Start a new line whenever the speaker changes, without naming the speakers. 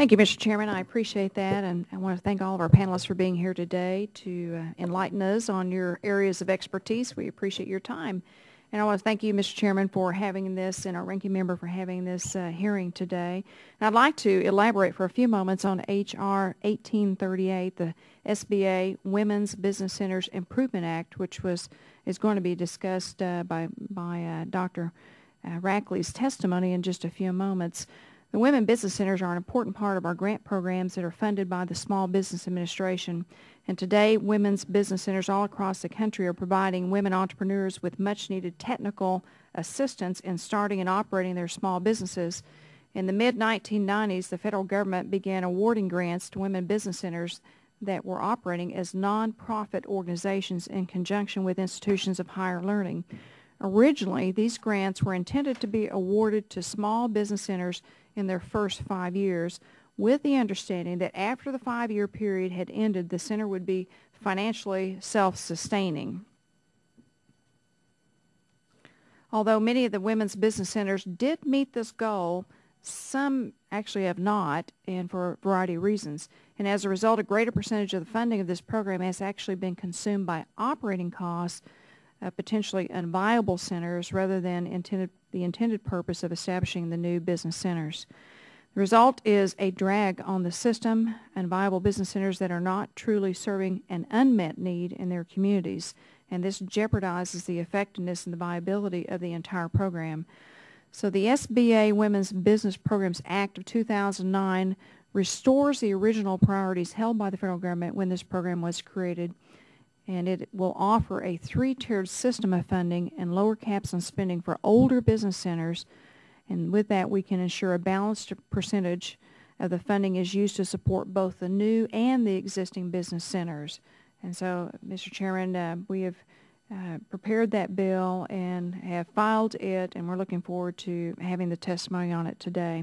Thank you, Mr. Chairman. I appreciate that, and I want to thank all of our panelists for being here today to enlighten us on your areas of expertise. We appreciate your time. And I want to thank you, Mr. Chairman, for having this, and our ranking member for having this hearing today. And I'd like to elaborate for a few moments on H.R. 1838, the SBA Women's Business Centers Improvement Act, which is going to be discussed by Dr. Rackley's testimony in just a few moments. The Women Business Centers are an important part of our grant programs that are funded by the Small Business Administration. And today, women's business centers all across the country are providing women entrepreneurs with much-needed technical assistance in starting and operating their small businesses. In the mid-1990s, the federal government began awarding grants to women business centers that were operating as nonprofit organizations in conjunction with institutions of higher learning. Originally, these grants were intended to be awarded to small business centers in their first 5 years, with the understanding that after the 5-year period had ended, the center would be financially self-sustaining. Although many of the women's business centers did meet this goal, some actually have not, and for a variety of reasons. And as a result, a greater percentage of the funding of this program has actually been consumed by operating costs, potentially unviable centers, rather than the intended purpose of establishing the new business centers. The result is a drag on the system and viable business centers that are not truly serving an unmet need in their communities, and this jeopardizes the effectiveness and the viability of the entire program. So the SBA Women's Business Programs Act of 2009 restores the original priorities held by the federal government when this program was created, and it will offer a 3-tiered system of funding and lower caps on spending for older business centers. And with that, we can ensure a balanced percentage of the funding is used to support both the new and the existing business centers. And so, Mr. Chairman, we have prepared that bill and have filed it, and we're looking forward to having the testimony on it today.